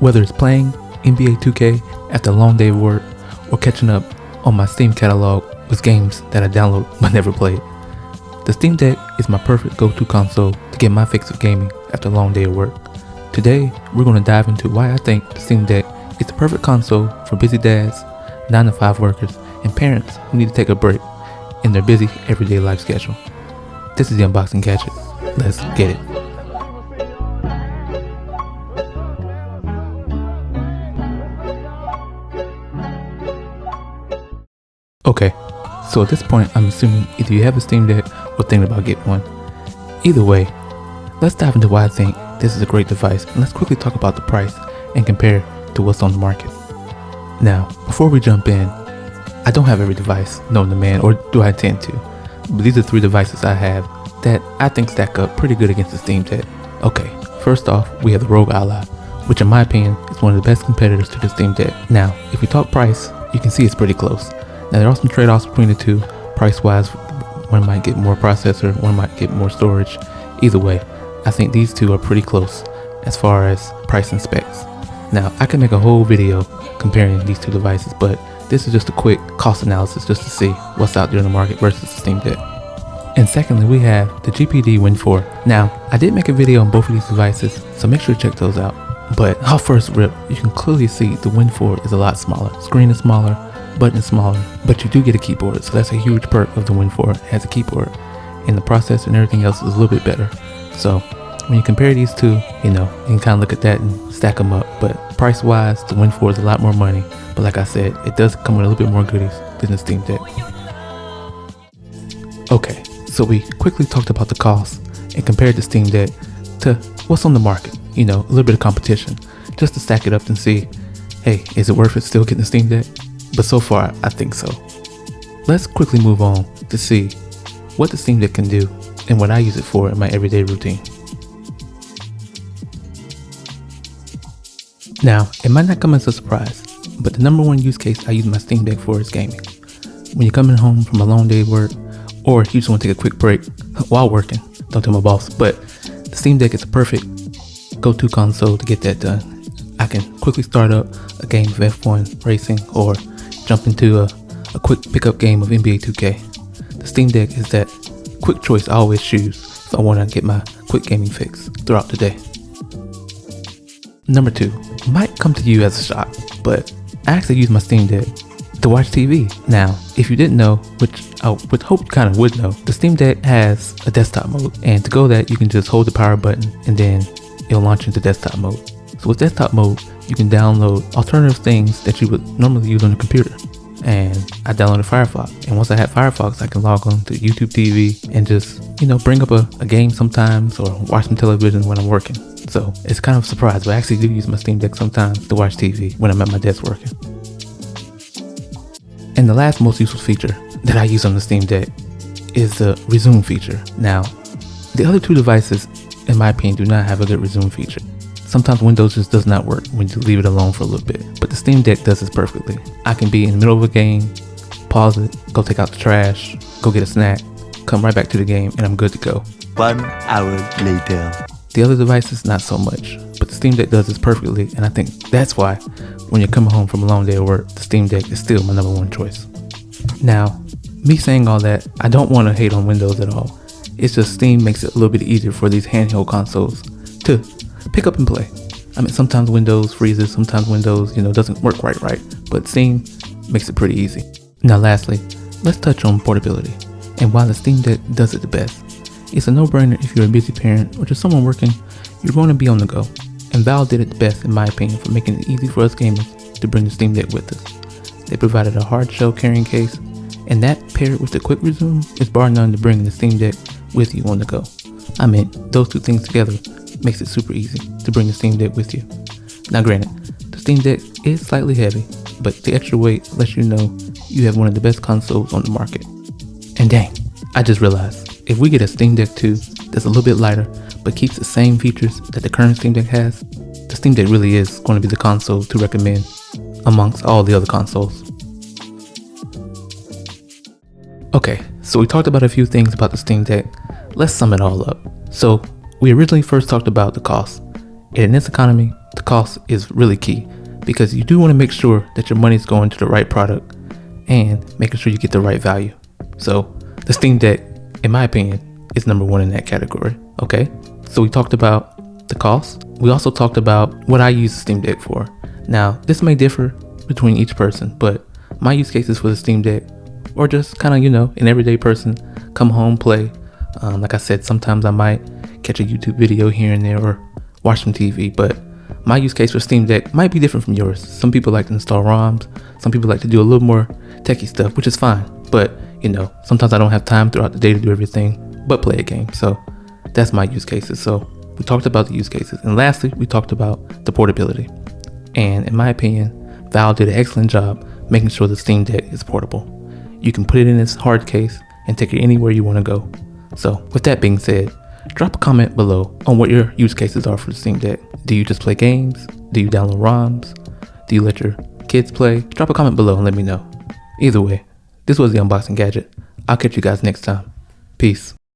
Whether it's playing NBA 2K after a long day of work or catching up on my Steam catalog with games that I download but never played, the Steam Deck is my perfect go-to console to get my fix of gaming after a long day of work. Today, we're going to dive into why I think the Steam Deck is the perfect console for busy dads, 9-to-5 workers, and parents who need to take a break in their busy everyday life schedule. This is the Unboxing Gadget. Let's get it. Okay, so at this point I'm assuming either you have a Steam Deck or thinking about getting one. Either way, let's dive into why I think this is a great device, and let's quickly talk about the price and compare to what's on the market. Now, before we jump in, I don't have every device known to man, or do I intend to, but these are 3 devices I have that I think stack up pretty good against the Steam Deck. Okay, first off, we have the Rogue Ally, which in my opinion is one of the best competitors to the Steam Deck. Now, if we talk price, you can see it's pretty close. Now there are some trade-offs between the two, price-wise. One might get more processor, one might get more storage. Either way, I think these two are pretty close as far as price and specs. Now, I can make a whole video comparing these two devices, but this is just a quick cost analysis just to see what's out there in the market versus the Steam Deck. And secondly, we have the GPD Win 4. Now, I did make a video on both of these devices, so make sure to check those out. But off first rip, you can clearly see the Win 4 is a lot smaller. Screen is smaller, button is smaller, but you do get a keyboard, so that's a huge perk of the Win 4. It has a keyboard, and the processor and everything else is a little bit better. So when you compare these two, you can kind of look at that and stack them up. But price wise, the Win 4 is a lot more money, but like I said, it does come with a little bit more goodies than the Steam Deck. Okay, so we quickly talked about the cost and compared the Steam Deck to what's on the market, a little bit of competition, just to stack it up and see, hey, is it worth it still getting the Steam Deck? But so far, I think so. Let's quickly move on to see what the Steam Deck can do and what I use it for in my everyday routine. Now, it might not come as a surprise, but the number one use case I use my Steam Deck for is gaming. When you're coming home from a long day of work, or you just want to take a quick break while working, don't tell my boss, but the Steam Deck is a perfect go-to console to get that done. I can quickly start up a game of F1 racing or jump into a quick pickup game of NBA 2K. The Steam Deck is that quick choice I always choose if I want to get my quick gaming fix throughout the day. Number 2, might come to you as a shock, but I actually use my Steam Deck to watch TV. Now, if you didn't know, which I would hope you kind of would know, the Steam Deck has a desktop mode, and to go that you can just hold the power button and then it'll launch into desktop mode. So with desktop mode, you can download alternative things that you would normally use on the computer. And I downloaded Firefox, and once I had Firefox, I can log on to YouTube TV and just, bring up a game sometimes or watch some television when I'm working. So it's kind of a surprise, but I actually do use my Steam Deck sometimes to watch TV when I'm at my desk working. And the last most useful feature that I use on the Steam Deck is the resume feature. Now, the other 2 devices, in my opinion, do not have a good resume feature. Sometimes Windows just does not work when you leave it alone for a little bit, but the Steam Deck does this perfectly. I can be in the middle of a game, pause it, go take out the trash, go get a snack, come right back to the game, and I'm good to go. 1 hour later. The other devices, not so much, but the Steam Deck does this perfectly, and I think that's why when you're coming home from a long day of work, the Steam Deck is still my number 1 choice. Now, me saying all that, I don't want to hate on Windows at all. It's just Steam makes it a little bit easier for these handheld consoles to pick up and play. Sometimes Windows freezes, sometimes Windows, doesn't work quite right, but Steam makes it pretty easy. Now lastly, let's touch on portability and why the Steam Deck does it the best. It's a no-brainer if you're a busy parent or just someone working, you're going to be on the go. And Valve did it the best in my opinion for making it easy for us gamers to bring the Steam Deck with us. They provided a hard shell carrying case, and that paired with the quick resume is bar none to bring the Steam Deck with you on the go. Those 2 things together makes it super easy to bring the Steam Deck with you. Now granted, the Steam Deck is slightly heavy, but the extra weight lets you know you have one of the best consoles on the market. And dang, I just realized, if we get a Steam Deck 2 that's a little bit lighter, but keeps the same features that the current Steam Deck has, the Steam Deck really is going to be the console to recommend amongst all the other consoles. Okay, so we talked about a few things about the Steam Deck. Let's sum it all up. So we originally first talked about the cost, And in this economy, the cost is really key because you do want to make sure that your money is going to the right product and making sure you get the right value. So the Steam Deck, in my opinion, is number one in that category. Okay, so we talked about the cost. We also talked about what I use the Steam Deck for. Now, this may differ between each person, but my use cases for the Steam Deck, or just kind of, an everyday person, come home, play. Like I said, sometimes I might catch a YouTube video here and there or watch some TV, but my use case for Steam Deck might be different from yours. Some people like to install ROMs, some people like to do a little more techie stuff, which is fine. But, sometimes I don't have time throughout the day to do everything but play a game. So that's my use cases. So we talked about the use cases. And lastly, we talked about the portability. And in my opinion, Valve did an excellent job making sure the Steam Deck is portable. You can put it in its hard case and take it anywhere you want to go. So with that being said, drop a comment below on what your use cases are for the Steam Deck. Do you just play games? Do you download ROMs? Do you let your kids play? Drop a comment below and let me know. Either way, this was the Unboxing Gadget. I'll catch you guys next time. Peace.